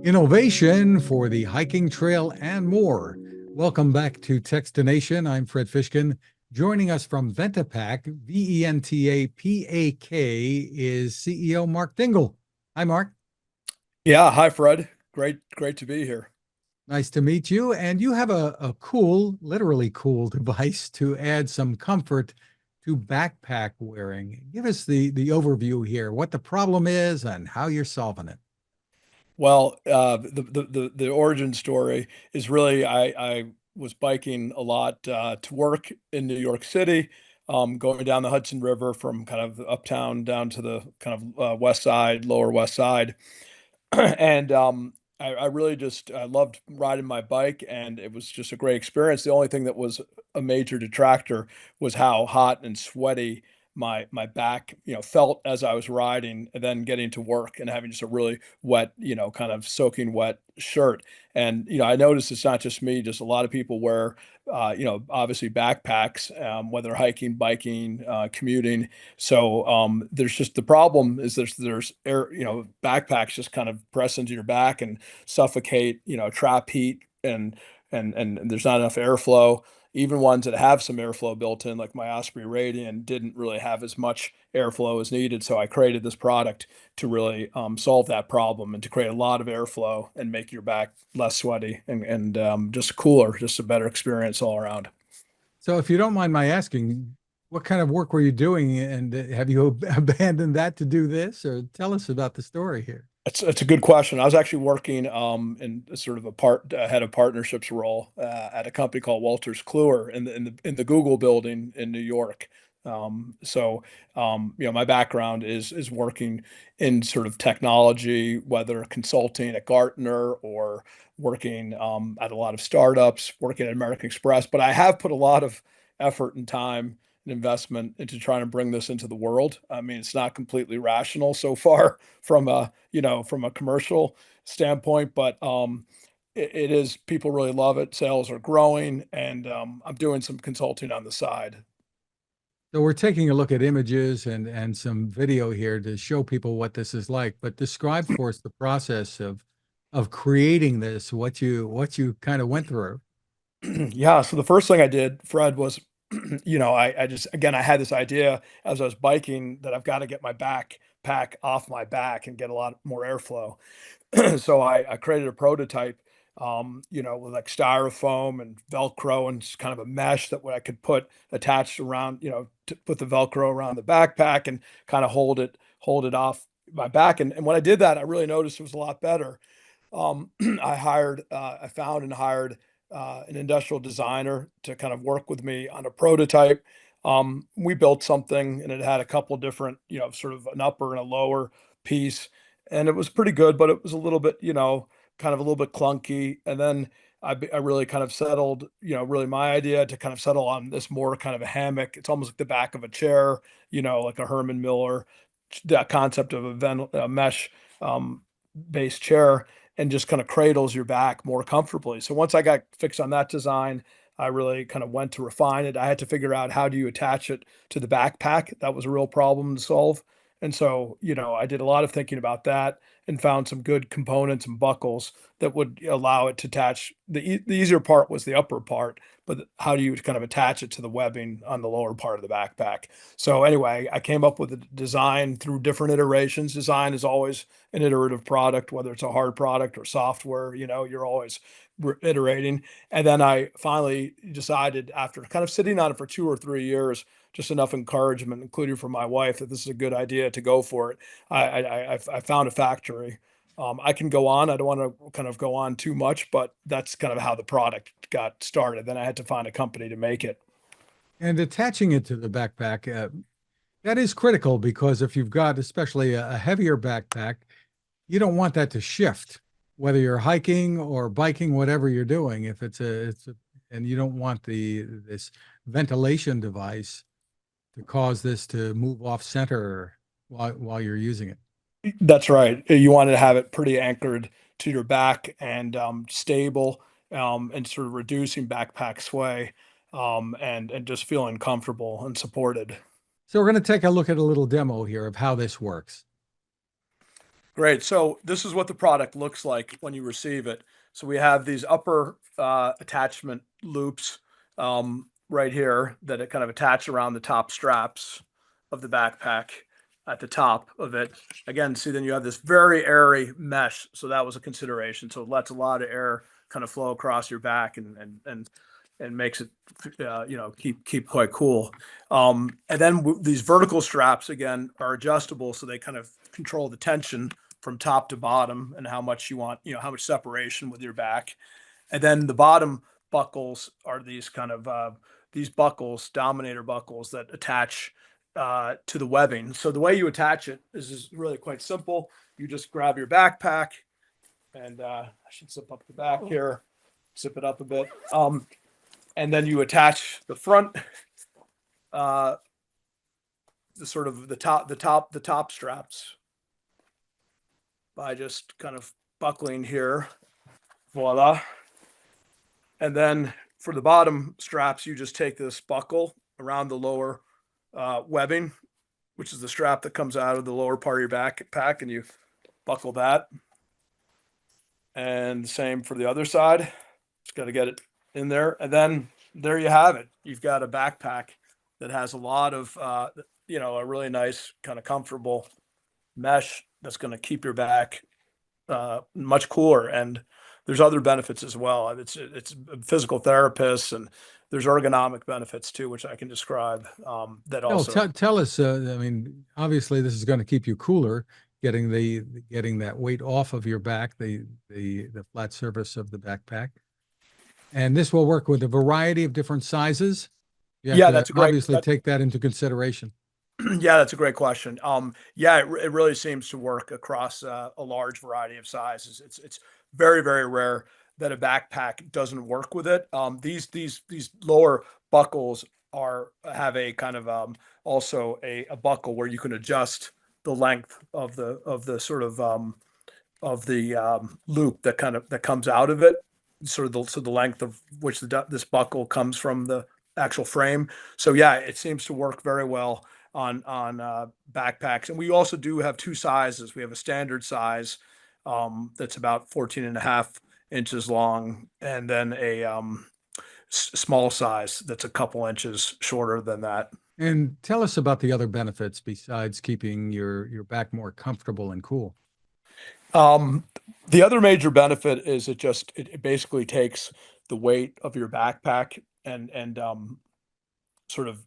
Innovation for the hiking trail and more. Welcome back to Techstination. I'm Fred Fishkin. Joining us from Ventapak, Ventapak, is CEO Mark Dingle. Hi, Mark. Yeah, hi Fred. Great to be here. Nice to meet you. And you have a cool, literally cool device to add some comfort to backpack wearing. Give us the overview here, what the problem is and how you're solving it. Well, the origin story is really I was biking a lot to work in New York City, going down the Hudson River from kind of uptown down to the kind of west side, lower west side. And I really just I loved riding my bike, and it was just a great experience. The only thing that was a major detractor was how hot and sweaty my back, felt as I was riding, and then getting to work and having just a really wet, kind of soaking wet shirt. And I noticed it's not just me; just a lot of people wear, obviously backpacks, whether hiking, biking, commuting. So there's just the problem is there's air, backpacks just kind of press into your back and suffocate, trap heat, and there's not enough airflow. Even ones that have some airflow built in, like my Osprey Radiant, didn't really have as much airflow as needed. So I created this product to really solve that problem and to create a lot of airflow and make your back less sweaty and just cooler, just a better experience all around. So, if you don't mind my asking, what kind of work were you doing, and have you abandoned that to do this, or tell us about the story here? It's a good question. I was actually working in sort of a head of partnerships role at a company called Walters Kluwer in the Google building in New York. My background is working in sort of technology, whether consulting at Gartner or working at a lot of startups, working at American Express. But I have put a lot of effort and time and investment into trying to bring this into the world. I mean, it's not completely rational so far from a commercial standpoint, but it is, people really love it. Sales are growing, and I'm doing some consulting on the side. So, we're taking a look at images and some video here to show people what this is like. But describe for us the process of creating this, what you kind of went through. Yeah, so the first thing I did, Fred, was I just, again, I had this idea as I was biking that I've got to get my backpack off my back and get a lot more airflow. So I created a prototype, with like styrofoam and Velcro and just kind of a mesh that what I could put attached around, to put the Velcro around the backpack and kind of hold it off my back. And when I did that, I really noticed it was a lot better. I found and hired an industrial designer to kind of work with me on a prototype. We built something, and it had a couple different, sort of an upper and a lower piece, and it was pretty good, but it was a little bit, kind of a little bit clunky. And then I really kind of settled, really my idea to kind of settle on this more kind of a hammock. It's almost like the back of a chair, like a Herman Miller, that concept of a mesh based chair, and just kind of cradles your back more comfortably. So once I got fixed on that design, I really kind of went to refine it. I had to figure out how do you attach it to the backpack. That was a real problem to solve. And so, I did a lot of thinking about that and found some good components and buckles that would allow it to attach. The easier part was the upper part, but how do you kind of attach it to the webbing on the lower part of the backpack? So anyway, I came up with a design through different iterations. Design is always an iterative product, whether it's a hard product or software, you're always iterating. And then I finally decided, after kind of sitting on it for 2 or 3 years, just enough encouragement, including from my wife, that this is a good idea to go for it. I found a factory. I can go on. I don't want to kind of go on too much, but that's kind of how the product got started. Then I had to find a company to make it. And attaching it to the backpack, that is critical because if you've got especially a heavier backpack, you don't want that to shift, whether you're hiking or biking, whatever you're doing. If and you don't want this ventilation device to cause this to move off center while you're using it. That's right. You wanted to have it pretty anchored to your back and stable, and sort of reducing backpack sway, and just feeling comfortable and supported. So we're going to take a look at a little demo here of how this works. Great. So this is what the product looks like when you receive it. So we have these upper attachment loops right here that it kind of attach around the top straps of the backpack at the top of it. Again, see, then you have this very airy mesh. So that was a consideration. So it lets a lot of air kind of flow across your back and makes it keep quite cool. And then these vertical straps again are adjustable, so they kind of control the tension from top to bottom and how much you want, how much separation with your back. And then the bottom buckles are these kind of these buckles, dominator buckles that attach to the webbing. So the way you attach it is really quite simple. You just grab your backpack, and I should zip up the back here, zip it up a bit, and then you attach the front, the sort of the top straps by just kind of buckling here. Voila. And then for the bottom straps, you just take this buckle around the lower webbing, which is the strap that comes out of the lower part of your backpack, and you buckle that. And the same for the other side. Just got to get it in there. And then there you have it. You've got a backpack that has a lot of, a really nice kind of comfortable mesh that's going to keep your back much cooler. And there's other benefits as well. It's physical therapists, and there's ergonomic benefits too, which I can describe. That No, also. tell us. I mean, obviously, this is going to keep you cooler, getting that weight off of your back, the flat surface of the backpack, and this will work with a variety of different sizes. You have Yeah, to that's a great. obviously take that into consideration. Yeah, that's a great question. Yeah, it really seems to work across a large variety of sizes. It's very, very rare that a backpack doesn't work with it. These lower buckles have a kind of also a buckle where you can adjust the length of the sort of the loop that comes out of it, sort of so the length of which this buckle comes from the actual frame. So yeah, it seems to work very well on backpacks. And we also do have two sizes. We have a standard size that's about 14 and a half inches long, and then a small size that's a couple inches shorter than that. And tell us about the other benefits besides keeping your back more comfortable and cool. Um, the other major benefit is it basically takes the weight of your backpack and sort of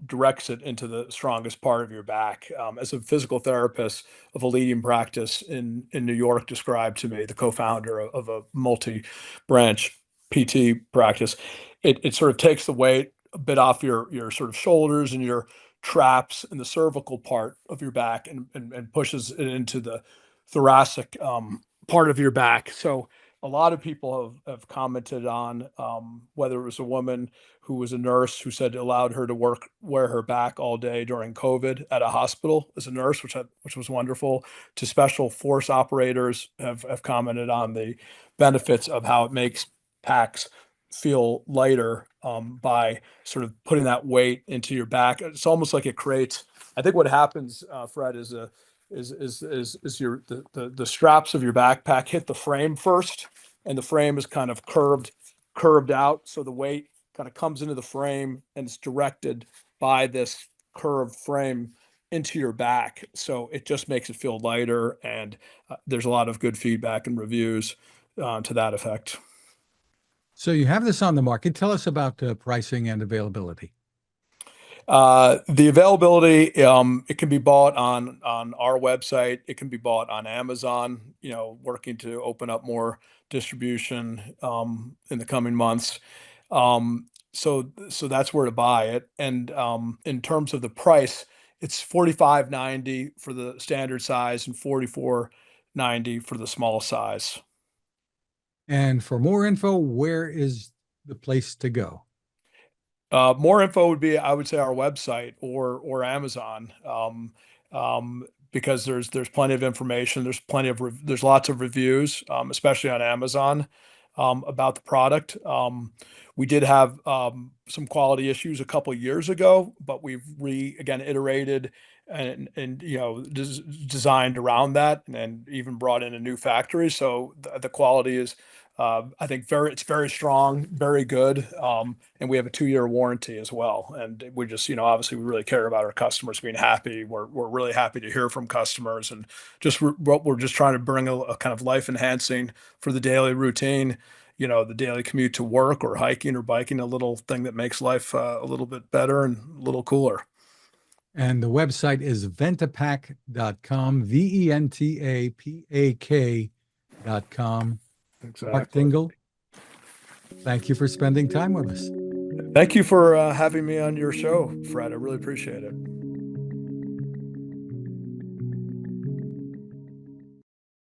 directs it into the strongest part of your back. As a physical therapist of a leading practice in New York described to me, the co-founder of a multi-branch PT practice, it sort of takes the weight a bit off your sort of shoulders and your traps and the cervical part of your back and pushes it into the thoracic part of your back. So a lot of people have commented on whether it was a woman who was a nurse who said it allowed her to wear her back all day during COVID at a hospital as a nurse, which was wonderful. To special force operators have commented on the benefits of how it makes packs feel lighter by sort of putting that weight into your back. It's almost like it creates. I think what happens, Fred, is the straps of your backpack hit the frame first, and the frame is kind of curved out, so the weight kind of comes into the frame and it's directed by this curved frame into your back, so it just makes it feel lighter. And there's a lot of good feedback and reviews to that effect. So you have this on the market. Tell us about pricing and availability. The availability, it can be bought on our website. It can be bought on Amazon. Working to open up more distribution in the coming months. So that's where to buy it. And in terms of the price, it's $45.90 for the standard size and $44.90 for the small size. And for more info, where is the place to go? More info would be, I would say, our website or Amazon, because there's plenty of information. There's lots of reviews, especially on Amazon, about the product. We did have some quality issues a couple years ago, but we've again iterated and designed around that, and even brought in a new factory. So the quality is, I think, it's very strong, very good. And we have a 2-year warranty as well. And we just, obviously we really care about our customers being happy. We're really happy to hear from customers, and just what we're just trying to bring a kind of life enhancing for the daily routine, the daily commute to work or hiking or biking, a little thing that makes life a little bit better and a little cooler. And the website is ventapak.com, Ventapak.com. Mark Exactly. Dingle, thank you for spending time with us. Thank you for having me on your show, Fred. I really appreciate it.